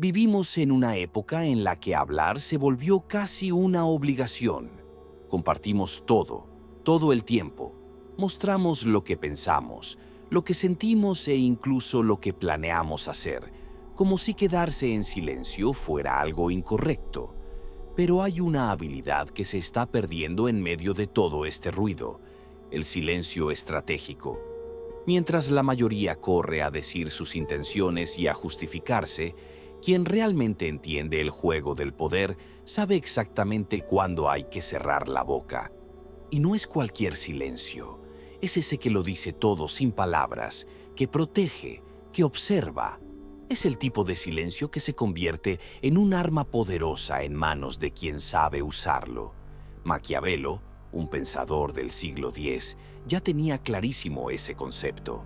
Vivimos en una época en la que hablar se volvió casi una obligación. Compartimos todo el tiempo. Mostramos lo que pensamos, lo que sentimos e incluso lo que planeamos hacer, como si quedarse en silencio fuera algo incorrecto. Pero hay una habilidad que se está perdiendo en medio de todo este ruido: el silencio estratégico. Mientras la mayoría corre a decir sus intenciones y a justificarse, quien realmente entiende el juego del poder sabe exactamente cuándo hay que cerrar la boca. Y no es cualquier silencio, es ese que lo dice todo sin palabras, que protege, que observa. Es el tipo de silencio que se convierte en un arma poderosa en manos de quien sabe usarlo. Maquiavelo, un pensador del siglo X, ya tenía clarísimo ese concepto.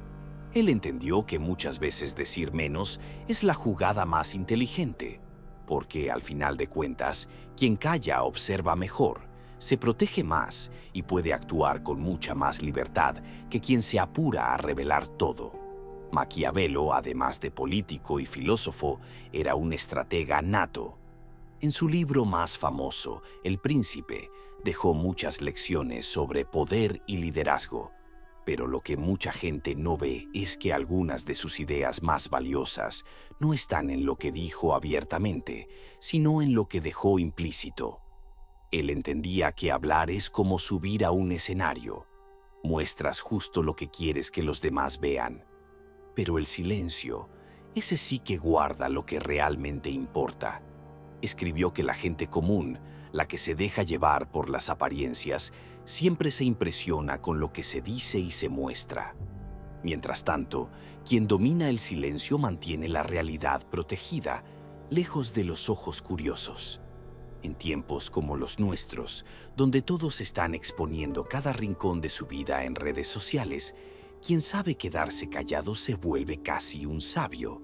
Él entendió que muchas veces decir menos es la jugada más inteligente, porque al final de cuentas, quien calla observa mejor, se protege más y puede actuar con mucha más libertad que quien se apura a revelar todo. Maquiavelo, además de político y filósofo, era un estratega nato. En su libro más famoso, El Príncipe, dejó muchas lecciones sobre poder y liderazgo. Pero lo que mucha gente no ve es que algunas de sus ideas más valiosas no están en lo que dijo abiertamente, sino en lo que dejó implícito. Él entendía que hablar es como subir a un escenario. Muestras justo lo que quieres que los demás vean. Pero el silencio, ese sí que guarda lo que realmente importa. Escribió que la gente común, la que se deja llevar por las apariencias, siempre se impresiona con lo que se dice y se muestra. Mientras tanto, quien domina el silencio mantiene la realidad protegida, lejos de los ojos curiosos. En tiempos como los nuestros, donde todos están exponiendo cada rincón de su vida en redes sociales, quien sabe quedarse callado se vuelve casi un sabio.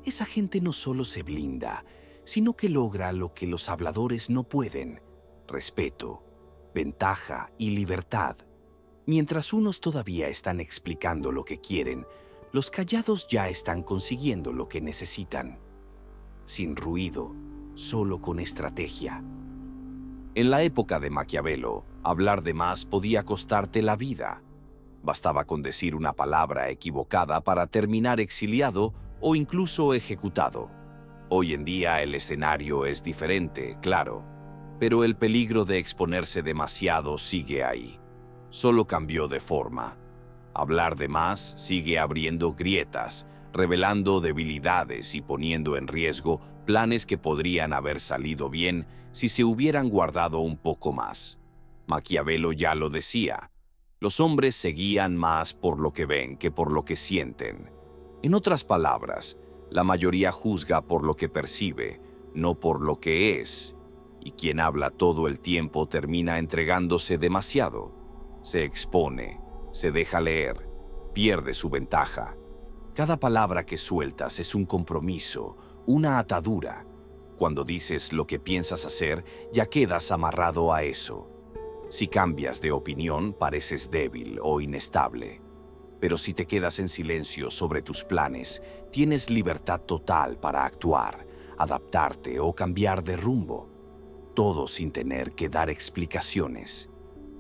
Esa gente no solo se blinda, sino que logra lo que los habladores no pueden: respeto, ventaja y libertad. Mientras unos todavía están explicando lo que quieren, los callados ya están consiguiendo lo que necesitan. Sin ruido, solo con estrategia. En la época de Maquiavelo, hablar de más podía costarte la vida. Bastaba con decir una palabra equivocada para terminar exiliado o incluso ejecutado. Hoy en día el escenario es diferente, claro, pero el peligro de exponerse demasiado sigue ahí. Solo cambió de forma. Hablar de más sigue abriendo grietas, revelando debilidades y poniendo en riesgo planes que podrían haber salido bien si se hubieran guardado un poco más. Maquiavelo ya lo decía: los hombres se guían más por lo que ven que por lo que sienten. En otras palabras, la mayoría juzga por lo que percibe, no por lo que es. Y quien habla todo el tiempo termina entregándose demasiado. Se expone, se deja leer, pierde su ventaja. Cada palabra que sueltas es un compromiso, una atadura. Cuando dices lo que piensas hacer, ya quedas amarrado a eso. Si cambias de opinión, pareces débil o inestable. Pero si te quedas en silencio sobre tus planes, tienes libertad total para actuar, adaptarte o cambiar de rumbo. Todo sin tener que dar explicaciones.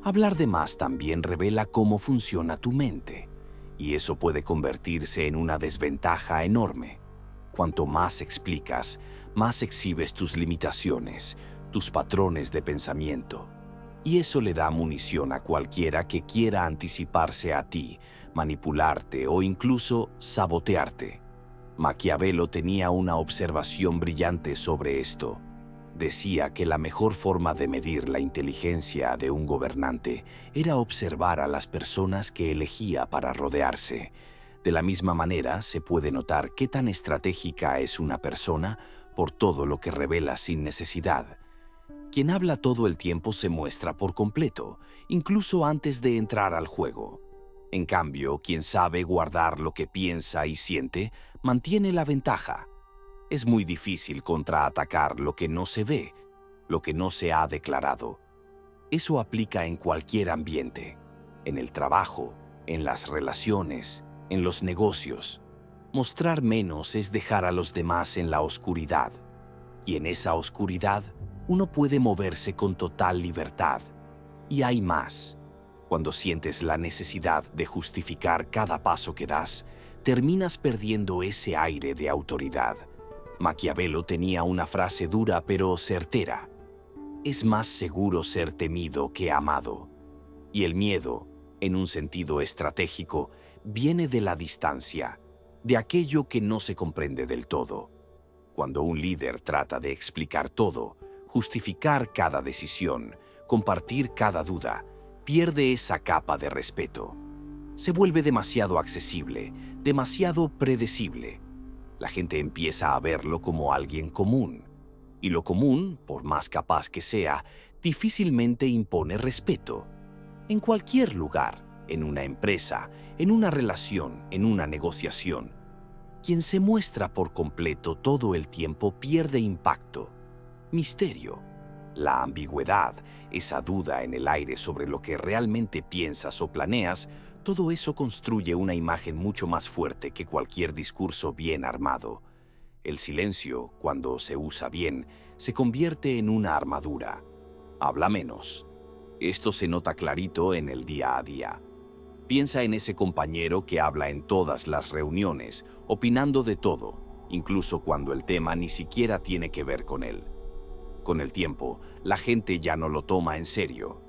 Hablar de más también revela cómo funciona tu mente, y eso puede convertirse en una desventaja enorme. Cuanto más explicas, más exhibes tus limitaciones, tus patrones de pensamiento. Y eso le da munición a cualquiera que quiera anticiparse a ti, manipularte o incluso sabotearte. Maquiavelo tenía una observación brillante sobre esto. Decía que la mejor forma de medir la inteligencia de un gobernante era observar a las personas que elegía para rodearse. De la misma manera, se puede notar qué tan estratégica es una persona por todo lo que revela sin necesidad. Quien habla todo el tiempo se muestra por completo, incluso antes de entrar al juego. En cambio, quien sabe guardar lo que piensa y siente, mantiene la ventaja. Es muy difícil contraatacar lo que no se ve, lo que no se ha declarado. Eso aplica en cualquier ambiente, en el trabajo, en las relaciones, en los negocios. Mostrar menos es dejar a los demás en la oscuridad. Y en esa oscuridad, uno puede moverse con total libertad. Y hay más. Cuando sientes la necesidad de justificar cada paso que das, terminas perdiendo ese aire de autoridad. Maquiavelo tenía una frase dura pero certera. Es más seguro ser temido que amado. Y el miedo, en un sentido estratégico, viene de la distancia, de aquello que no se comprende del todo. Cuando un líder trata de explicar todo, justificar cada decisión, compartir cada duda, pierde esa capa de respeto. Se vuelve demasiado accesible, demasiado predecible. La gente empieza a verlo como alguien común. Y lo común, por más capaz que sea, difícilmente impone respeto. En cualquier lugar, en una empresa, en una relación, en una negociación, quien se muestra por completo todo el tiempo pierde impacto, misterio. La ambigüedad, esa duda en el aire sobre lo que realmente piensas o planeas, todo eso construye una imagen mucho más fuerte que cualquier discurso bien armado. El silencio, cuando se usa bien, se convierte en una armadura. Habla menos. Esto se nota clarito en el día a día. Piensa en ese compañero que habla en todas las reuniones, opinando de todo, incluso cuando el tema ni siquiera tiene que ver con él. Con el tiempo, la gente ya no lo toma en serio.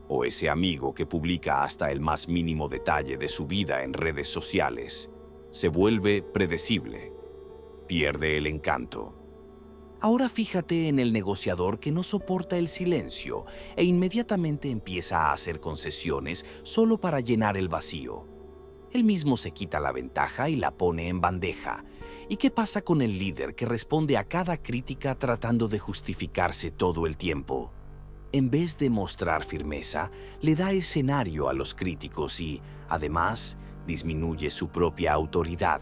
O ese amigo que publica hasta el más mínimo detalle de su vida en redes sociales. Se vuelve predecible. Pierde el encanto. Ahora fíjate en el negociador que no soporta el silencio e inmediatamente empieza a hacer concesiones solo para llenar el vacío. Él mismo se quita la ventaja y la pone en bandeja. ¿Y qué pasa con el líder que responde a cada crítica tratando de justificarse todo el tiempo? En vez de mostrar firmeza, le da escenario a los críticos y, además, disminuye su propia autoridad.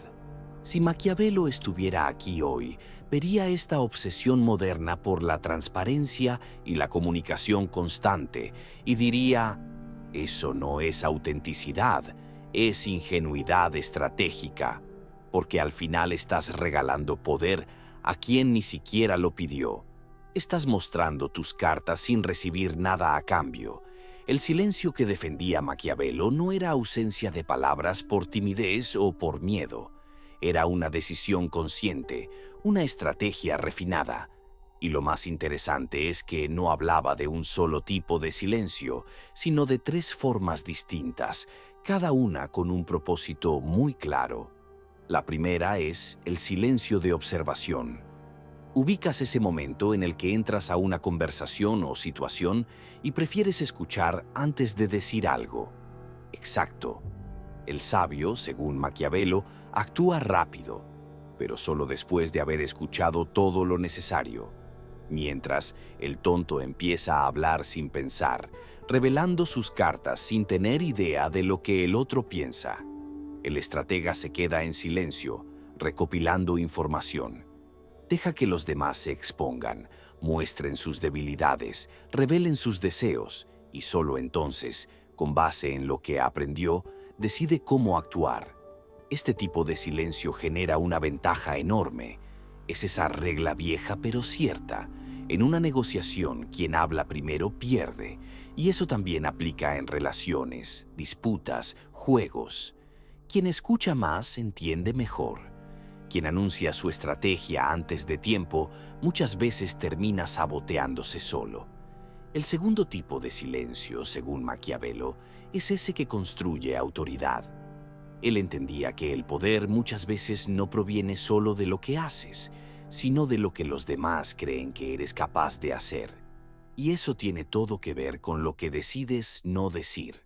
Si Maquiavelo estuviera aquí hoy, vería esta obsesión moderna por la transparencia y la comunicación constante y diría, eso no es autenticidad, es ingenuidad estratégica, porque al final estás regalando poder a quien ni siquiera lo pidió. Estás mostrando tus cartas sin recibir nada a cambio. El silencio que defendía Maquiavelo no era ausencia de palabras por timidez o por miedo. Era una decisión consciente, una estrategia refinada. Y lo más interesante es que no hablaba de un solo tipo de silencio, sino de 3 formas distintas, cada una con un propósito muy claro. La primera es el silencio de observación. Ubicas ese momento en el que entras a una conversación o situación y prefieres escuchar antes de decir algo. Exacto. El sabio, según Maquiavelo, actúa rápido, pero solo después de haber escuchado todo lo necesario. Mientras, el tonto empieza a hablar sin pensar, revelando sus cartas sin tener idea de lo que el otro piensa. El estratega se queda en silencio, recopilando información. Deja que los demás se expongan, muestren sus debilidades, revelen sus deseos, y solo entonces, con base en lo que aprendió, decide cómo actuar. Este tipo de silencio genera una ventaja enorme. Es esa regla vieja pero cierta. En una negociación, quien habla primero pierde, y eso también aplica en relaciones, disputas, juegos. Quien escucha más entiende mejor. Quien anuncia su estrategia antes de tiempo muchas veces termina saboteándose solo. El segundo tipo de silencio, según Maquiavelo, es ese que construye autoridad. Él entendía que el poder muchas veces no proviene solo de lo que haces, sino de lo que los demás creen que eres capaz de hacer. Y eso tiene todo que ver con lo que decides no decir.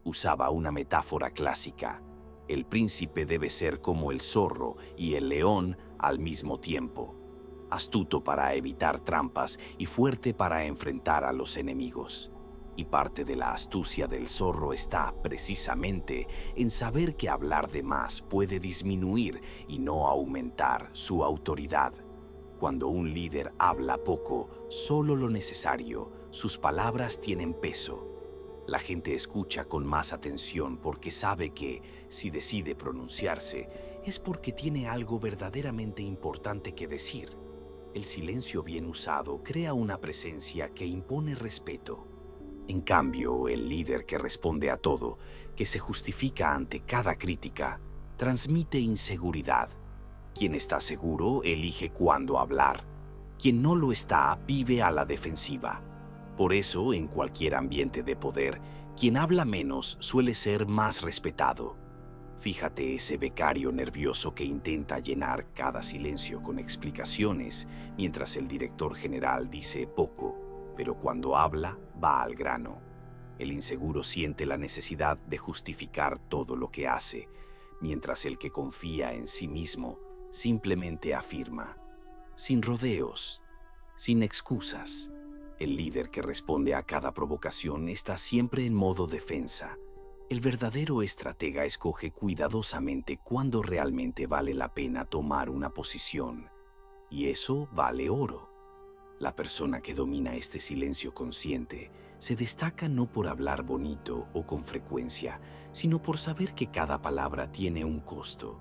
Usaba una metáfora clásica. El príncipe debe ser como el zorro y el león al mismo tiempo. Astuto para evitar trampas y fuerte para enfrentar a los enemigos. Y parte de la astucia del zorro está, precisamente, en saber que hablar de más puede disminuir y no aumentar su autoridad. Cuando un líder habla poco, solo lo necesario, sus palabras tienen peso. La gente escucha con más atención porque sabe que, si decide pronunciarse, es porque tiene algo verdaderamente importante que decir. El silencio bien usado crea una presencia que impone respeto. En cambio, el líder que responde a todo, que se justifica ante cada crítica, transmite inseguridad. Quien está seguro elige cuándo hablar. Quien no lo está vive a la defensiva. Por eso, en cualquier ambiente de poder, quien habla menos suele ser más respetado. Fíjate ese becario nervioso que intenta llenar cada silencio con explicaciones, mientras el director general dice poco, pero cuando habla va al grano. El inseguro siente la necesidad de justificar todo lo que hace, mientras el que confía en sí mismo simplemente afirma, sin rodeos, sin excusas. El líder que responde a cada provocación está siempre en modo defensa. El verdadero estratega escoge cuidadosamente cuándo realmente vale la pena tomar una posición, y eso vale oro. La persona que domina este silencio consciente se destaca no por hablar bonito o con frecuencia, sino por saber que cada palabra tiene un costo.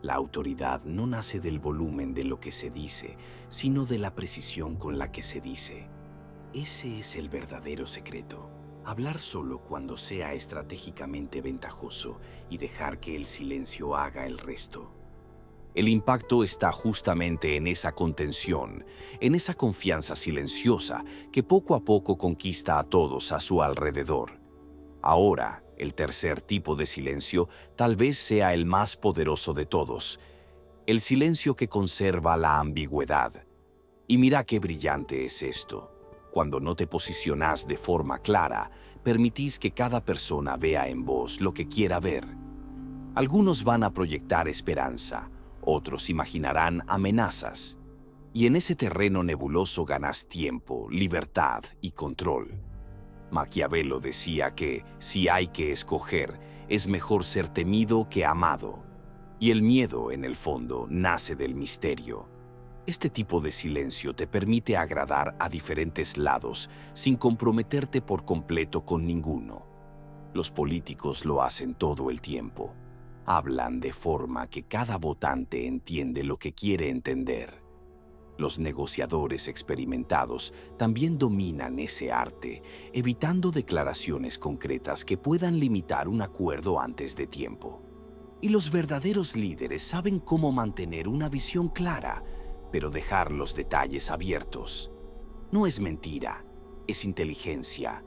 La autoridad no nace del volumen de lo que se dice, sino de la precisión con la que se dice. Ese es el verdadero secreto. Hablar solo cuando sea estratégicamente ventajoso y dejar que el silencio haga el resto. El impacto está justamente en esa contención, en esa confianza silenciosa que poco a poco conquista a todos a su alrededor. Ahora, el tercer tipo de silencio tal vez sea el más poderoso de todos, el silencio que conserva la ambigüedad. Y mira qué brillante es esto. Cuando no te posicionas de forma clara, permitís que cada persona vea en vos lo que quiera ver. Algunos van a proyectar esperanza, otros imaginarán amenazas. Y en ese terreno nebuloso ganas tiempo, libertad y control. Maquiavelo decía que, si hay que escoger, es mejor ser temido que amado. Y el miedo, en el fondo, nace del misterio. Este tipo de silencio te permite agradar a diferentes lados sin comprometerte por completo con ninguno. Los políticos lo hacen todo el tiempo. Hablan de forma que cada votante entiende lo que quiere entender. Los negociadores experimentados también dominan ese arte, evitando declaraciones concretas que puedan limitar un acuerdo antes de tiempo. Y los verdaderos líderes saben cómo mantener una visión clara, pero dejar los detalles abiertos. No es mentira, es inteligencia.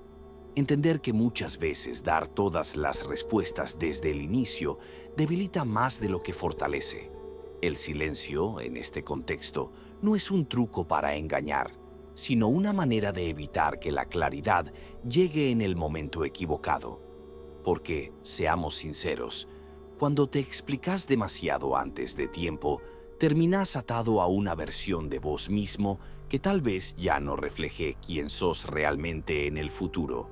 Entender que muchas veces dar todas las respuestas desde el inicio debilita más de lo que fortalece. El silencio, en este contexto, no es un truco para engañar, sino una manera de evitar que la claridad llegue en el momento equivocado. Porque, seamos sinceros, cuando te explicas demasiado antes de tiempo, terminas atado a una versión de vos mismo que tal vez ya no refleje quién sos realmente en el futuro.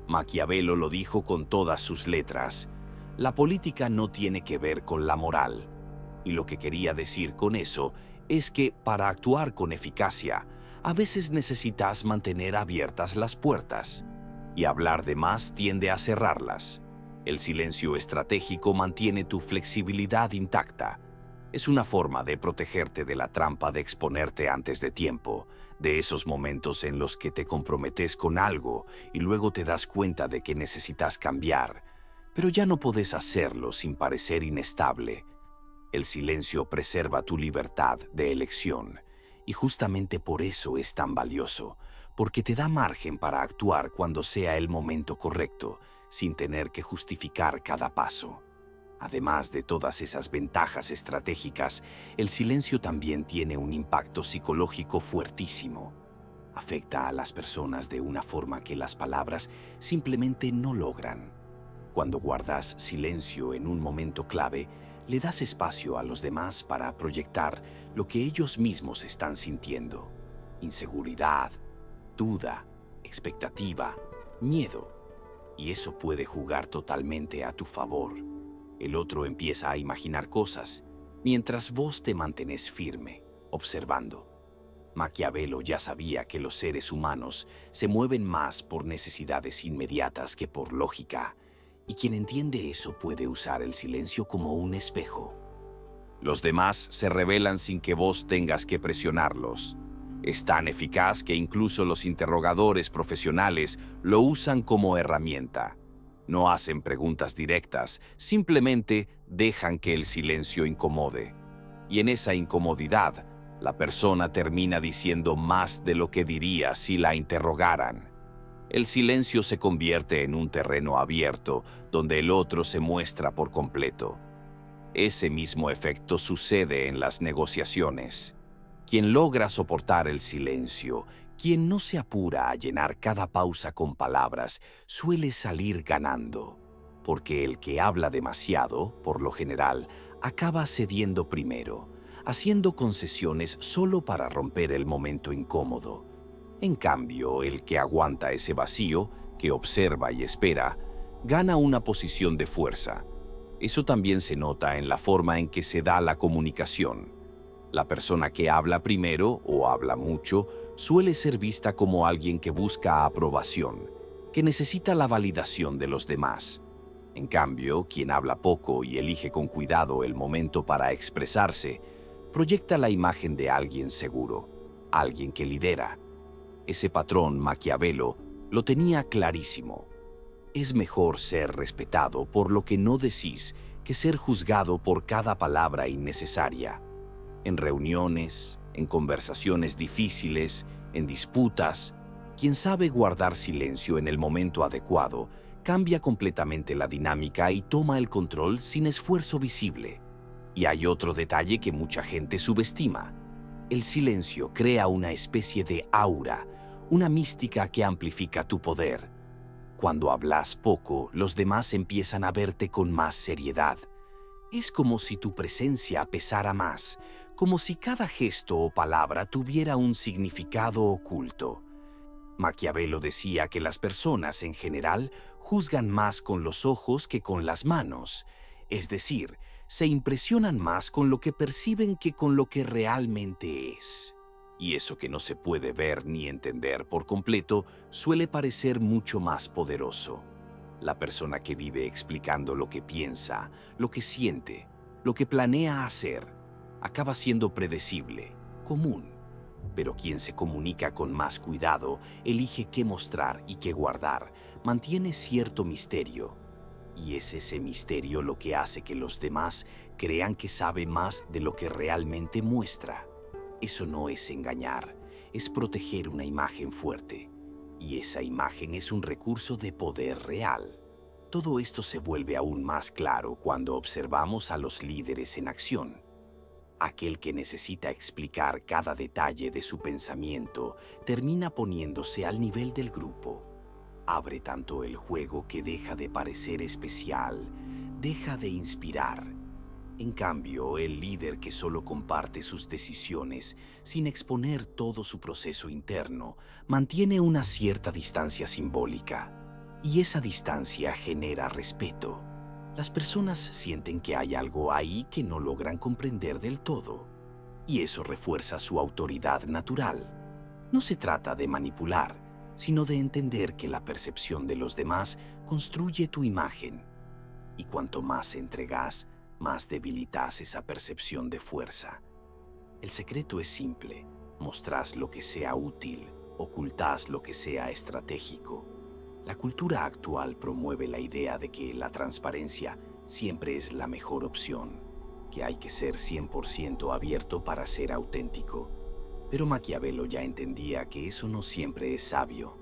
Maquiavelo lo dijo con todas sus letras: la política no tiene que ver con la moral. Y lo que quería decir con eso es que para actuar con eficacia, a veces necesitas mantener abiertas las puertas, y hablar de más tiende a cerrarlas. El silencio estratégico mantiene tu flexibilidad intacta. Es una forma de protegerte de la trampa de exponerte antes de tiempo, de esos momentos en los que te comprometes con algo y luego te das cuenta de que necesitas cambiar, pero ya no podés hacerlo sin parecer inestable. El silencio preserva tu libertad de elección, y justamente por eso es tan valioso, porque te da margen para actuar cuando sea el momento correcto, sin tener que justificar cada paso. Además de todas esas ventajas estratégicas, el silencio también tiene un impacto psicológico fuertísimo. Afecta a las personas de una forma que las palabras simplemente no logran. Cuando guardas silencio en un momento clave, le das espacio a los demás para proyectar lo que ellos mismos están sintiendo: inseguridad, duda, expectativa, miedo. Y eso puede jugar totalmente a tu favor. El otro empieza a imaginar cosas, mientras vos te mantenés firme, observando. Maquiavelo ya sabía que los seres humanos se mueven más por necesidades inmediatas que por lógica, y quien entiende eso puede usar el silencio como un espejo. Los demás se revelan sin que vos tengas que presionarlos. Es tan eficaz que incluso los interrogadores profesionales lo usan como herramienta. No hacen preguntas directas, simplemente dejan que el silencio incomode. Y en esa incomodidad, la persona termina diciendo más de lo que diría si la interrogaran. El silencio se convierte en un terreno abierto donde el otro se muestra por completo. Ese mismo efecto sucede en las negociaciones. Quien logra soportar el silencio, quien no se apura a llenar cada pausa con palabras, suele salir ganando, porque el que habla demasiado, por lo general, acaba cediendo primero, haciendo concesiones solo para romper el momento incómodo. En cambio, el que aguanta ese vacío, que observa y espera, gana una posición de fuerza. Eso también se nota en la forma en que se da la comunicación. La persona que habla primero o habla mucho suele ser vista como alguien que busca aprobación, que necesita la validación de los demás. En cambio, quien habla poco y elige con cuidado el momento para expresarse, proyecta la imagen de alguien seguro, alguien que lidera. Ese patrón Maquiavelo lo tenía clarísimo. Es mejor ser respetado por lo que no decís que ser juzgado por cada palabra innecesaria. En reuniones, en conversaciones difíciles, en disputas, quien sabe guardar silencio en el momento adecuado cambia completamente la dinámica y toma el control sin esfuerzo visible. Y hay otro detalle que mucha gente subestima. El silencio crea una especie de aura, una mística que amplifica tu poder. Cuando hablas poco, los demás empiezan a verte con más seriedad. Es como si tu presencia pesara más, como si cada gesto o palabra tuviera un significado oculto. Maquiavelo decía que las personas en general juzgan más con los ojos que con las manos, es decir, se impresionan más con lo que perciben que con lo que realmente es. Y eso que no se puede ver ni entender por completo suele parecer mucho más poderoso. La persona que vive explicando lo que piensa, lo que siente, lo que planea hacer, acaba siendo predecible, común. Pero quien se comunica con más cuidado, elige qué mostrar y qué guardar, mantiene cierto misterio. Y es ese misterio lo que hace que los demás crean que sabe más de lo que realmente muestra. Eso no es engañar, es proteger una imagen fuerte. Y esa imagen es un recurso de poder real. Todo esto se vuelve aún más claro cuando observamos a los líderes en acción. Aquel que necesita explicar cada detalle de su pensamiento termina poniéndose al nivel del grupo. Abre tanto el juego que deja de parecer especial, deja de inspirar. En cambio, el líder que solo comparte sus decisiones sin exponer todo su proceso interno, mantiene una cierta distancia simbólica. Y esa distancia genera respeto. Las personas sienten que hay algo ahí que no logran comprender del todo. Y eso refuerza su autoridad natural. No se trata de manipular, sino de entender que la percepción de los demás construye tu imagen. Y cuanto más entregas, más debilitas esa percepción de fuerza. El secreto es simple: mostrás lo que sea útil, ocultás lo que sea estratégico. La cultura actual promueve la idea de que la transparencia siempre es la mejor opción, que hay que ser 100% abierto para ser auténtico. Pero Maquiavelo ya entendía que eso no siempre es sabio.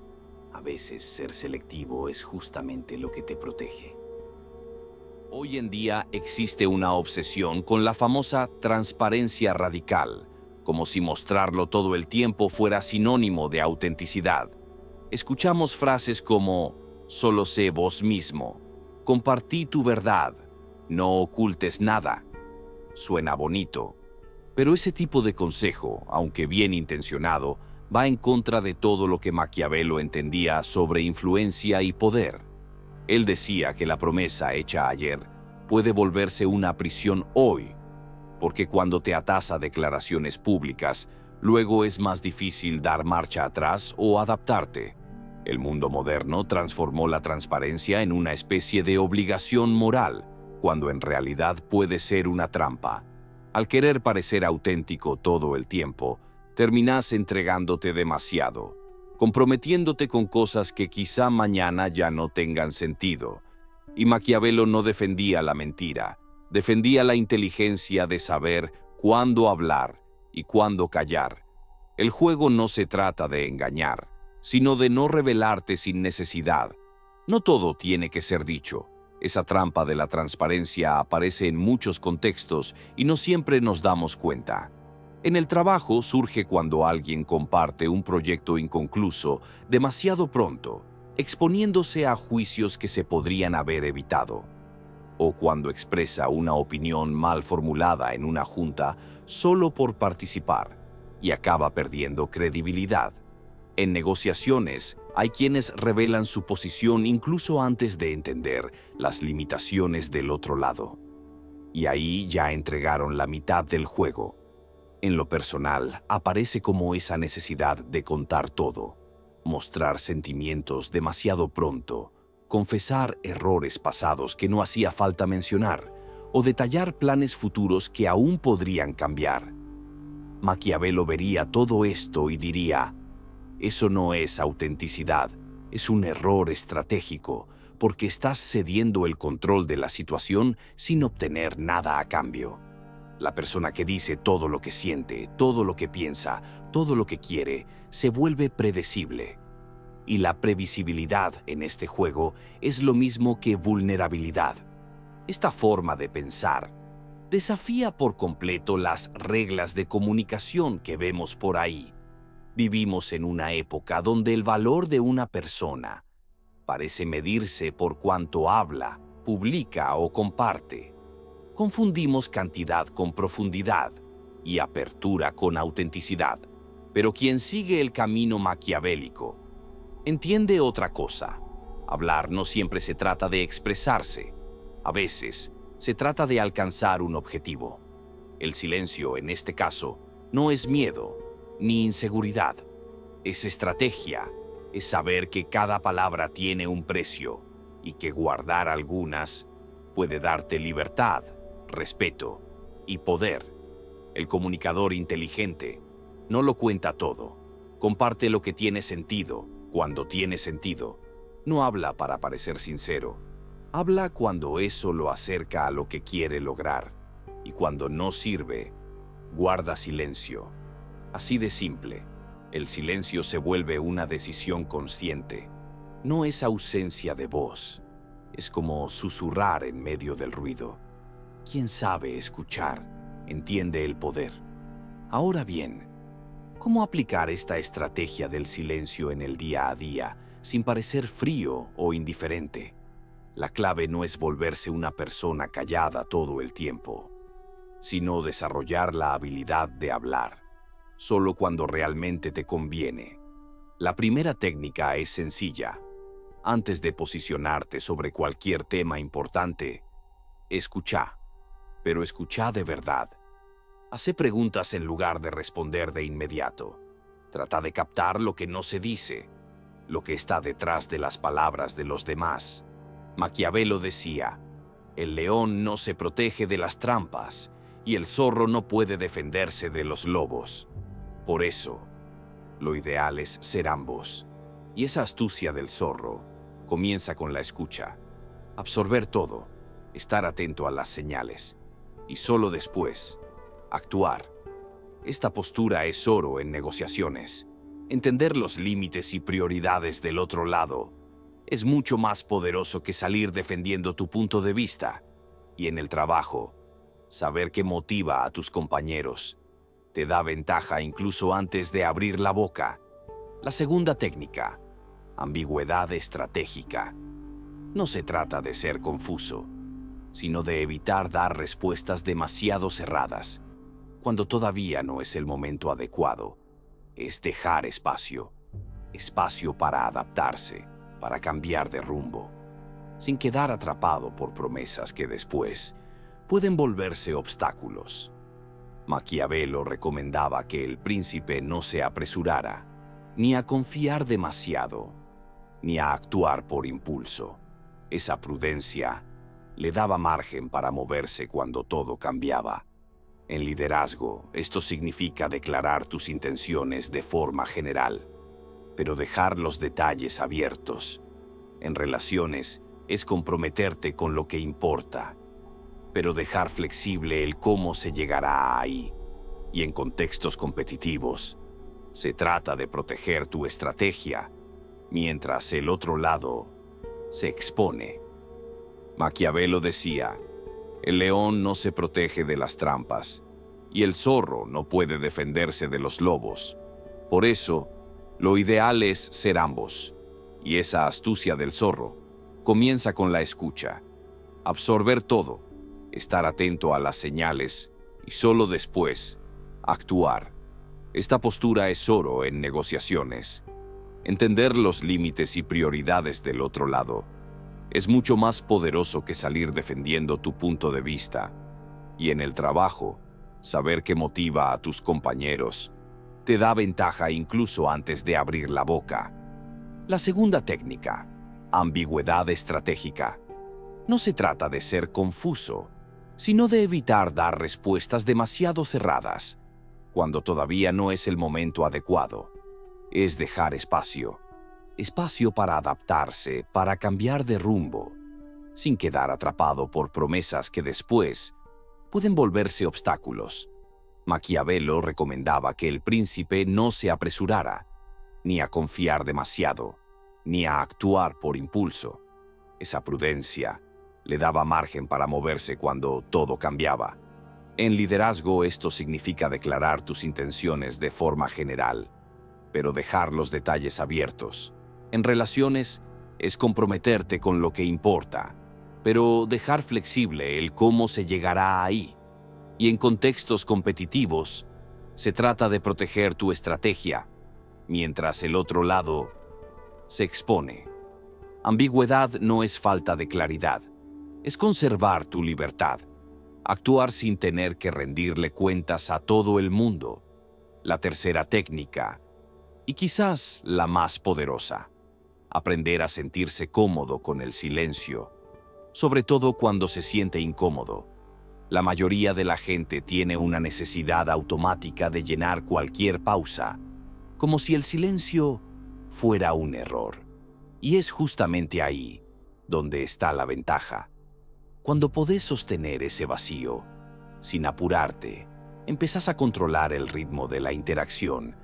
A veces ser selectivo es justamente lo que te protege. Hoy en día existe una obsesión con la famosa transparencia radical, como si mostrarlo todo el tiempo fuera sinónimo de autenticidad. Escuchamos frases como «solo sé vos mismo», «compartí tu verdad», «no ocultes nada». Suena bonito, pero ese tipo de consejo, aunque bien intencionado, va en contra de todo lo que Maquiavelo entendía sobre influencia y poder. Él decía que la promesa hecha ayer puede volverse una prisión hoy, porque cuando te atas a declaraciones públicas, luego es más difícil dar marcha atrás o adaptarte. El mundo moderno transformó la transparencia en una especie de obligación moral, cuando en realidad puede ser una trampa. Al querer parecer auténtico todo el tiempo, terminás entregándote demasiado, comprometiéndote con cosas que quizá mañana ya no tengan sentido. Y Maquiavelo no defendía la mentira, defendía la inteligencia de saber cuándo hablar y cuándo callar. El juego no se trata de engañar, sino de no revelarte sin necesidad. No todo tiene que ser dicho. Esa trampa de la transparencia aparece en muchos contextos y no siempre nos damos cuenta. En el trabajo surge cuando alguien comparte un proyecto inconcluso demasiado pronto, exponiéndose a juicios que se podrían haber evitado. O cuando expresa una opinión mal formulada en una junta solo por participar y acaba perdiendo credibilidad. En negociaciones, hay quienes revelan su posición incluso antes de entender las limitaciones del otro lado. Y ahí ya entregaron la mitad del juego. En lo personal, aparece como esa necesidad de contar todo, mostrar sentimientos demasiado pronto, confesar errores pasados que no hacía falta mencionar, o detallar planes futuros que aún podrían cambiar. Maquiavelo vería todo esto y diría: eso no es autenticidad, es un error estratégico, porque estás cediendo el control de la situación sin obtener nada a cambio. La persona que dice todo lo que siente, todo lo que piensa, todo lo que quiere, se vuelve predecible. Y la previsibilidad en este juego es lo mismo que vulnerabilidad. Esta forma de pensar desafía por completo las reglas de comunicación que vemos por ahí. Vivimos en una época donde el valor de una persona parece medirse por cuánto habla, publica o comparte. Confundimos cantidad con profundidad y apertura con autenticidad. Pero quien sigue el camino maquiavélico entiende otra cosa. Hablar no siempre se trata de expresarse. A veces, se trata de alcanzar un objetivo. El silencio, en este caso, no es miedo ni inseguridad. Es estrategia, es saber que cada palabra tiene un precio y que guardar algunas puede darte libertad, respeto y poder. El comunicador inteligente no lo cuenta todo. Comparte lo que tiene sentido, cuando tiene sentido. No habla para parecer sincero. Habla cuando eso lo acerca a lo que quiere lograr. Y cuando no sirve, guarda silencio. Así de simple. El silencio se vuelve una decisión consciente. No es ausencia de voz. Es como susurrar en medio del ruido. Quien sabe escuchar, entiende el poder. Ahora bien, ¿cómo aplicar esta estrategia del silencio en el día a día sin parecer frío o indiferente? La clave no es volverse una persona callada todo el tiempo, sino desarrollar la habilidad de hablar, solo cuando realmente te conviene. La primera técnica es sencilla. Antes de posicionarte sobre cualquier tema importante, escucha, pero escucha de verdad. Hace preguntas en lugar de responder de inmediato. Trata de captar lo que no se dice, lo que está detrás de las palabras de los demás. Maquiavelo decía: el león no se protege de las trampas y el zorro no puede defenderse de los lobos. Por eso, lo ideal es ser ambos. Y esa astucia del zorro comienza con la escucha. Absorber todo, estar atento a las señales y solo después actuar. Esta postura es oro en negociaciones. Entender los límites y prioridades del otro lado es mucho más poderoso que salir defendiendo tu punto de vista. Y en el trabajo, saber qué motiva a tus compañeros te da ventaja incluso antes de abrir la boca. La segunda técnica: ambigüedad estratégica. No se trata de ser confuso, sino de evitar dar respuestas demasiado cerradas, cuando todavía no es el momento adecuado. Es dejar espacio para adaptarse, para cambiar de rumbo, sin quedar atrapado por promesas que después pueden volverse obstáculos. Maquiavelo recomendaba que el príncipe no se apresurara, ni a confiar demasiado, ni a actuar por impulso. Esa prudencia le daba margen para moverse cuando todo cambiaba. En liderazgo, esto significa declarar tus intenciones de forma general, pero dejar los detalles abiertos. En relaciones, es comprometerte con lo que importa, pero dejar flexible el cómo se llegará ahí. Y en contextos competitivos, se trata de proteger tu estrategia, mientras el otro lado se expone. Maquiavelo decía, el león no se protege de las trampas, y el zorro no puede defenderse de los lobos. Por eso, lo ideal es ser ambos, y esa astucia del zorro comienza con la escucha, absorber todo, estar atento a las señales, y solo después, actuar. Esta postura es oro en negociaciones. Entender los límites y prioridades del otro lado es mucho más poderoso que salir defendiendo tu punto de vista. Y en el trabajo, saber qué motiva a tus compañeros te da ventaja incluso antes de abrir la boca. La segunda técnica, ambigüedad estratégica. No se trata de ser confuso, sino de evitar dar respuestas demasiado cerradas, cuando todavía no es el momento adecuado. Es dejar espacio para adaptarse, para cambiar de rumbo, sin quedar atrapado por promesas que después pueden volverse obstáculos. Maquiavelo recomendaba que el príncipe no se apresurara, ni a confiar demasiado, ni a actuar por impulso. Esa prudencia le daba margen para moverse cuando todo cambiaba. En liderazgo esto significa declarar tus intenciones de forma general, pero dejar los detalles abiertos. En relaciones, es comprometerte con lo que importa, pero dejar flexible el cómo se llegará ahí. Y en contextos competitivos, se trata de proteger tu estrategia, mientras el otro lado se expone. Ambigüedad no es falta de claridad, es conservar tu libertad, actuar sin tener que rendirle cuentas a todo el mundo. La tercera técnica, y quizás la más poderosa, aprender a sentirse cómodo con el silencio, sobre todo cuando se siente incómodo. La mayoría de la gente tiene una necesidad automática de llenar cualquier pausa, como si el silencio fuera un error. Y es justamente ahí donde está la ventaja. Cuando podés sostener ese vacío, sin apurarte, empezás a controlar el ritmo de la interacción.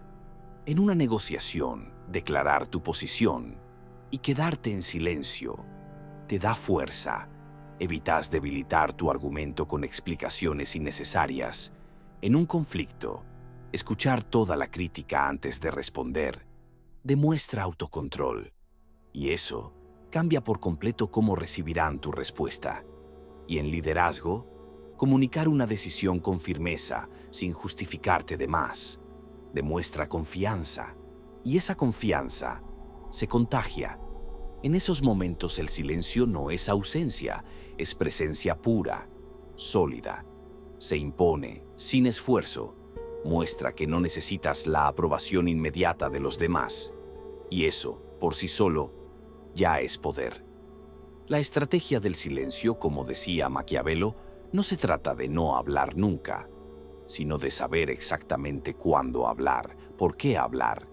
En una negociación, declarar tu posición y quedarte en silencio te da fuerza. Evitas debilitar tu argumento con explicaciones innecesarias. En un conflicto, escuchar toda la crítica antes de responder demuestra autocontrol, y eso cambia por completo cómo recibirán tu respuesta. Y en liderazgo, comunicar una decisión con firmeza, sin justificarte de más, demuestra confianza, y esa confianza se contagia. En esos momentos el silencio no es ausencia, es presencia pura, sólida. Se impone, sin esfuerzo, muestra que no necesitas la aprobación inmediata de los demás, y eso, por sí solo, ya es poder. La estrategia del silencio, como decía Maquiavelo, no se trata de no hablar nunca, sino de saber exactamente cuándo hablar, por qué hablar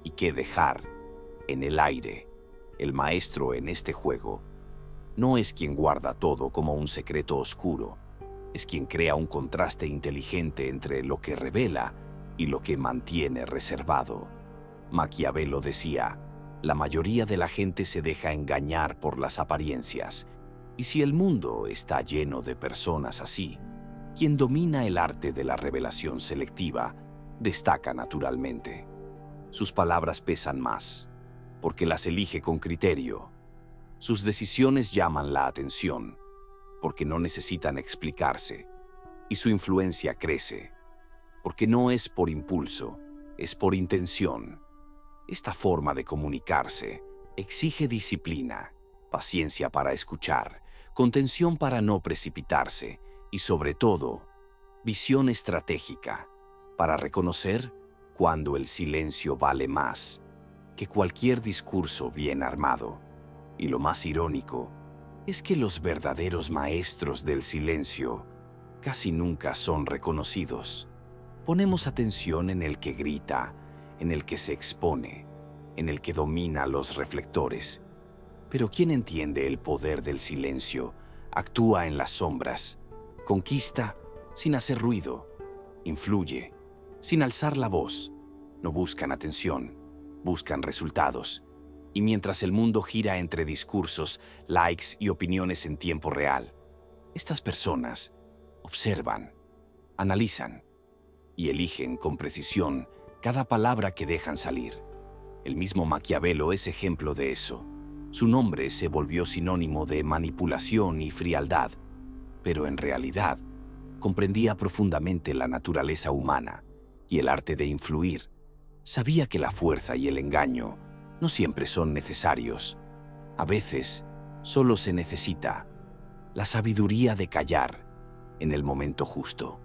y qué dejar en el aire. El maestro en este juego no es quien guarda todo como un secreto oscuro, es quien crea un contraste inteligente entre lo que revela y lo que mantiene reservado. Maquiavelo decía, la mayoría de la gente se deja engañar por las apariencias, y si el mundo está lleno de personas así, quien domina el arte de la revelación selectiva destaca naturalmente. Sus palabras pesan más, porque las elige con criterio. Sus decisiones llaman la atención, porque no necesitan explicarse, y su influencia crece, porque no es por impulso, es por intención. Esta forma de comunicarse exige disciplina, paciencia para escuchar, contención para no precipitarse y, sobre todo, visión estratégica para reconocer cuando el silencio vale más que cualquier discurso bien armado. Y lo más irónico es que los verdaderos maestros del silencio casi nunca son reconocidos. Ponemos atención en el que grita, en el que se expone, en el que domina los reflectores. Pero quien entiende el poder del silencio, actúa en las sombras, conquista sin hacer ruido, influye sin alzar la voz. No buscan atención, buscan resultados. Y mientras el mundo gira entre discursos, likes y opiniones en tiempo real, estas personas observan, analizan y eligen con precisión cada palabra que dejan salir. El mismo Maquiavelo es ejemplo de eso. Su nombre se volvió sinónimo de manipulación y frialdad, pero en realidad comprendía profundamente la naturaleza humana y el arte de influir. Sabía que la fuerza y el engaño no siempre son necesarios. A veces solo se necesita la sabiduría de callar en el momento justo.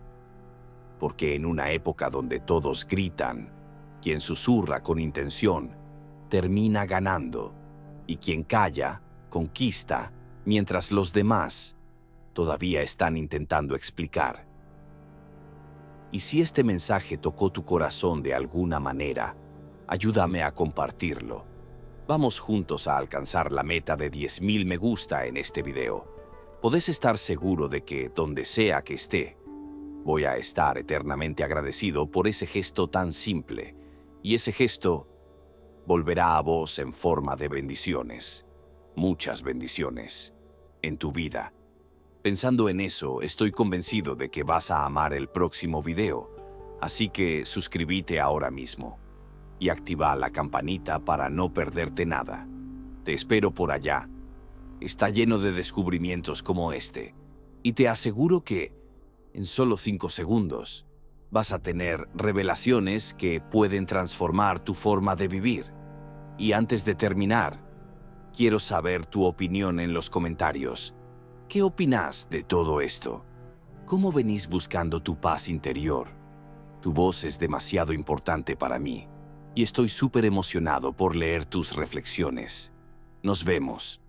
Porque en una época donde todos gritan, quien susurra con intención termina ganando, y quien calla conquista, mientras los demás todavía están intentando explicar. Y si este mensaje tocó tu corazón de alguna manera, ayúdame a compartirlo. Vamos juntos a alcanzar la meta de 10,000 me gusta en este video. Podés estar seguro de que, donde sea que esté, voy a estar eternamente agradecido por ese gesto tan simple, y ese gesto volverá a vos en forma de bendiciones, muchas bendiciones, en tu vida. Pensando en eso, estoy convencido de que vas a amar el próximo video, así que suscríbete ahora mismo y activa la campanita para no perderte nada. Te espero por allá. Está lleno de descubrimientos como este, y te aseguro que, en solo 5 segundos, vas a tener revelaciones que pueden transformar tu forma de vivir. Y antes de terminar, quiero saber tu opinión en los comentarios. ¿Qué opinas de todo esto? ¿Cómo venís buscando tu paz interior? Tu voz es demasiado importante para mí, y estoy súper emocionado por leer tus reflexiones. Nos vemos.